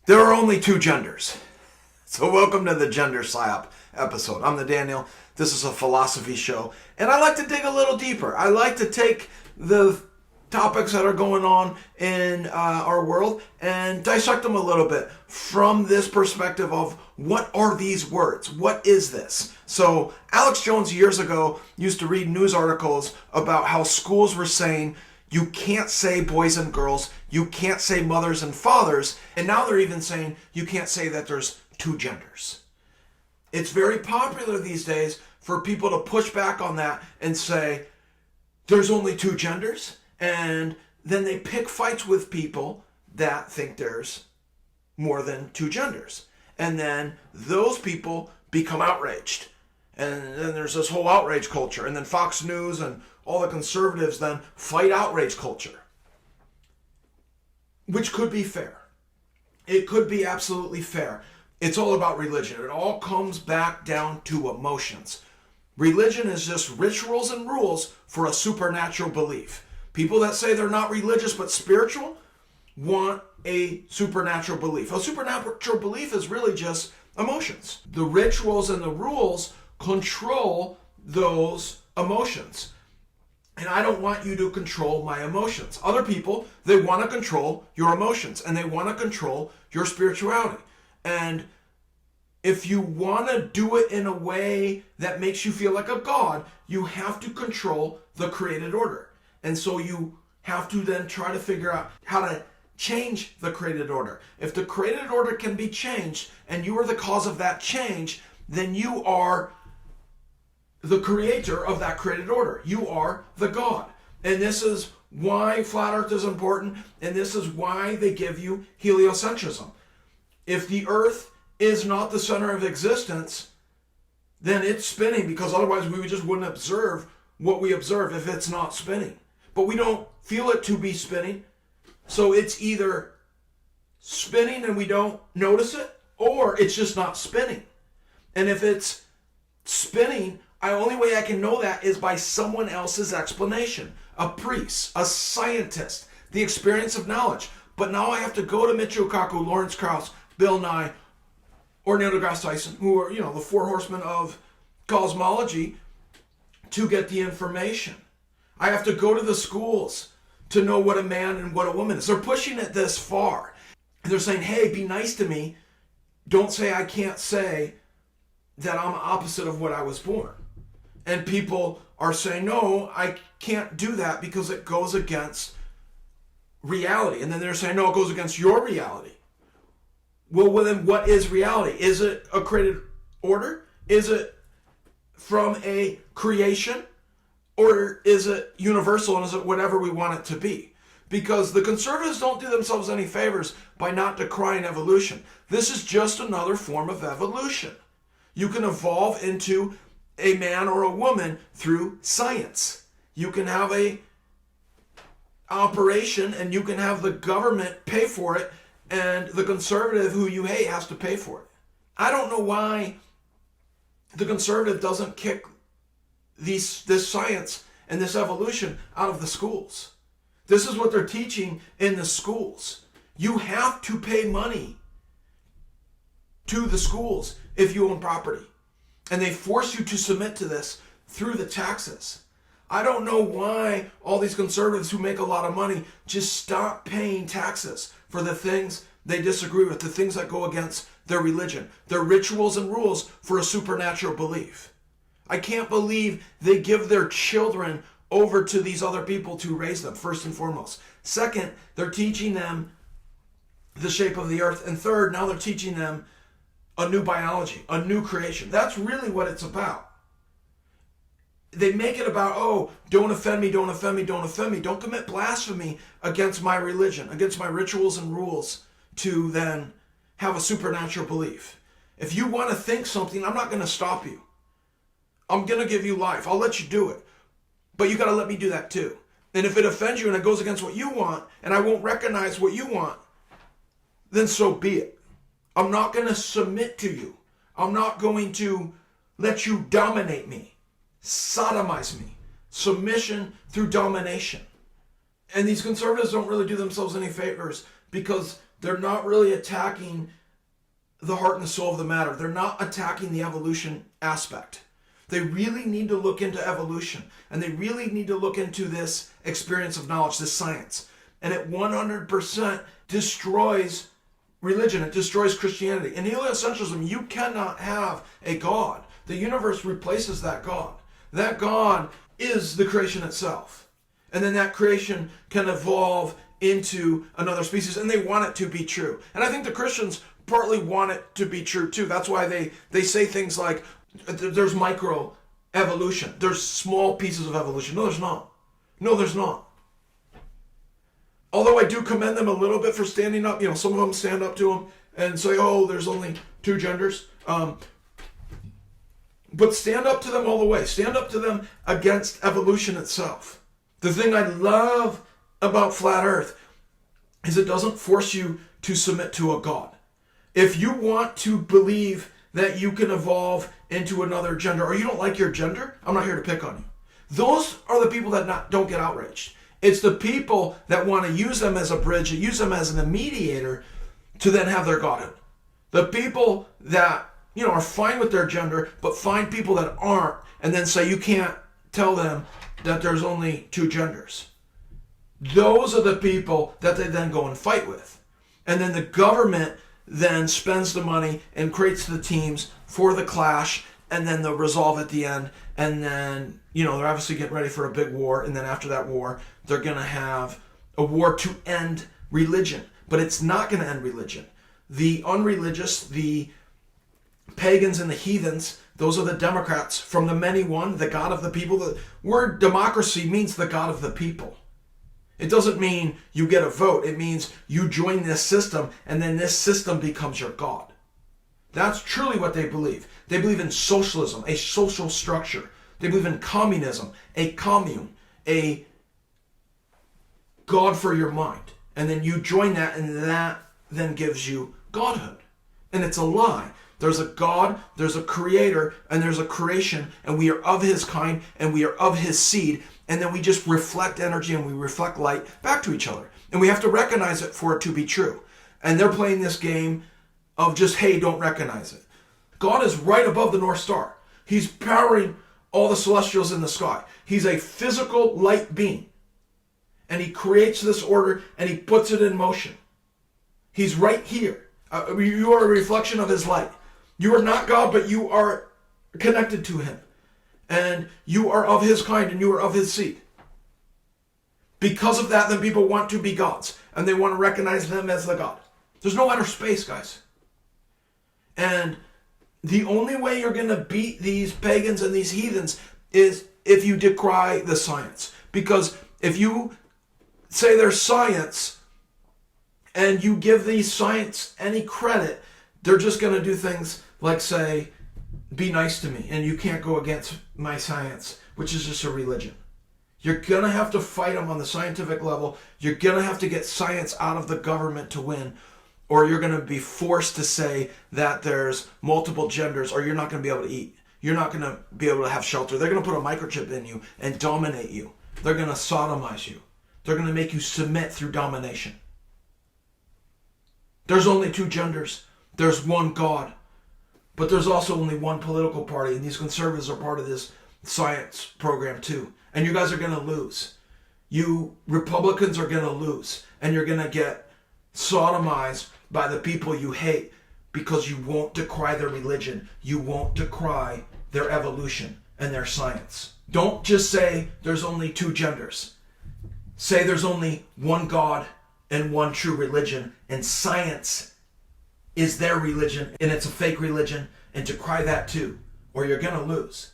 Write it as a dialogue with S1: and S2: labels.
S1: There are only two genders. So welcome to the Gender Psyop episode. I'm the Daniel. This is a philosophy show. And I like to dig a little deeper. I like to take the topics that are going on in our world and dissect them a little bit from this perspective of what are these words? What is this? So Alex Jones years ago used to read news articles about how schools were saying you can't say boys and girls, you can't say mothers and fathers, and now they're even saying you can't say that there's two genders. It's very popular these days for people to push back on that and say there's only two genders, and then they pick fights with people that think there's more than two genders. And then those people become outraged. And then there's this whole outrage culture. And then Fox News and all the conservatives then fight outrage culture. Which could be fair. It could be absolutely fair. It's all about religion. It all comes back down to emotions. Religion is just rituals and rules for a supernatural belief. People that say they're not religious but spiritual want a supernatural belief. A supernatural belief is really just emotions. The rituals and the rules control those emotions. And I don't want you to control my emotions. Other people, they want to control your emotions and they want to control your spirituality. And if you want to do it in a way that makes you feel like a god, you have to control the created order. And so you have to then try to figure out how to change the created order. If the created order can be changed and you are the cause of that change, then you are the creator of that created order. You are the God. And this is why flat earth is important, and this is why they give you heliocentrism. If the earth is not the center of existence, then it's spinning, because otherwise we just wouldn't observe what we observe if it's not spinning. But we don't feel it to be spinning, so it's either spinning and we don't notice it, or it's just not spinning. And if it's spinning, the only way I can know that is by someone else's explanation. A priest, a scientist, the experience of knowledge. But now I have to go to Michio Kaku, Lawrence Krauss, Bill Nye, or Neil deGrasse Tyson, who are, the four horsemen of cosmology, to get the information. I have to go to the schools to know what a man and what a woman is. They're pushing it this far. And they're saying, hey, be nice to me. Don't say I can't say that I'm opposite of what I was born. And people are saying, no, I can't do that because it goes against reality. And then they're saying, no, it goes against your reality. Well, then what is reality? Is it a created order? Is it from a creation? Or is it universal, and is it whatever we want it to be? Because the conservatives don't do themselves any favors by not decrying evolution. This is just another form of evolution. You can evolve into a man or a woman through science. You can have a operation and you can have the government pay for it, and the conservative who you hate has to pay for it. I don't know why the conservative doesn't kick this science and this evolution out of the schools. This is what they're teaching in the schools. You have to pay money to the schools if you own property. And they force you to submit to this through the taxes. I don't know why all these conservatives who make a lot of money just stop paying taxes for the things they disagree with, the things that go against their religion, their rituals and rules for a supernatural belief. I can't believe they give their children over to these other people to raise them, first and foremost. Second, they're teaching them the shape of the earth. And third, now they're teaching them a new biology, a new creation. That's really what it's about. They make it about, oh, don't offend me, don't offend me, don't offend me. Don't commit blasphemy against my religion, against my rituals and rules, to then have a supernatural belief. If you want to think something, I'm not going to stop you. I'm going to give you life. I'll let you do it. But you got to let me do that too. And if it offends you and it goes against what you want, and I won't recognize what you want, then so be it. I'm not going to submit to you. I'm not going to let you dominate me, sodomize me. Submission through domination. And these conservatives don't really do themselves any favors, because they're not really attacking the heart and the soul of the matter. They're not attacking the evolution aspect. They really need to look into evolution, and they really need to look into this experience of knowledge, this science. And it 100% destroys religion. It destroys Christianity. In heliocentralism, you cannot have a God. The universe replaces that God. That God is the creation itself. And then that creation can evolve into another species, and they want it to be true. And I think the Christians partly want it to be true too. That's why they say things like, there's micro evolution. There's small pieces of evolution. No, there's not. No, there's not. Although I do commend them a little bit for standing up. Some of them stand up to them and say, oh, there's only two genders. But stand up to them all the way. Stand up to them against evolution itself. The thing I love about Flat Earth is it doesn't force you to submit to a God. If you want to believe that you can evolve into another gender, or you don't like your gender, I'm not here to pick on you. Those are the people that don't get outraged. It's the people that want to use them as a bridge, use them as a mediator to then have their godhood. The people that are fine with their gender, but find people that aren't, and then say you can't tell them that there's only two genders. Those are the people that they then go and fight with. And then the government then spends the money and creates the teams for the clash, and then they'll resolve at the end. And then, they're obviously getting ready for a big war. And then after that war, they're going to have a war to end religion. But it's not going to end religion. The unreligious, the pagans and the heathens, those are the Democrats. From the many one, the God of the people. The word democracy means the God of the people. It doesn't mean you get a vote. It means you join this system, and then this system becomes your God. That's truly what they believe. They believe in socialism, a social structure. They believe in communism, a commune, a God for your mind. And then you join that, and that then gives you godhood. And it's a lie. There's a God, there's a creator, and there's a creation, and we are of his kind, and we are of his seed, and then we just reflect energy and we reflect light back to each other. And we have to recognize it for it to be true. And they're playing this game of just, hey, don't recognize it. God is right above the North Star. He's powering all the celestials in the sky. He's a physical light being. And he creates this order and he puts it in motion. He's right here. You are a reflection of his light. You are not God, but you are connected to him. And you are of his kind and you are of his seed. Because of that, then people want to be gods. And they want to recognize them as the God. There's no outer space, guys. And the only way you're going to beat these pagans and these heathens is if you decry the science. Because if you say there's science and you give these science any credit, they're just going to do things like say, be nice to me, and you can't go against my science, which is just a religion. You're going to have to fight them on the scientific level. You're going to have to get science out of the government to win, or you're going to be forced to say that there's multiple genders, or you're not going to be able to eat. You're not going to be able to have shelter. They're going to put a microchip in you and dominate you. They're going to sodomize you. They're going to make you submit through domination. There's only two genders. There's one God. But there's also only one political party, and these conservatives are part of this science program too. And you guys are going to lose. You Republicans are going to lose. And you're going to get sodomized by the people you hate because you won't decry their religion. You won't decry their evolution and their science. Don't just say there's only two genders. Say there's only one God and one true religion, and science is their religion, and it's a fake religion, and decry that too, or you're going to lose.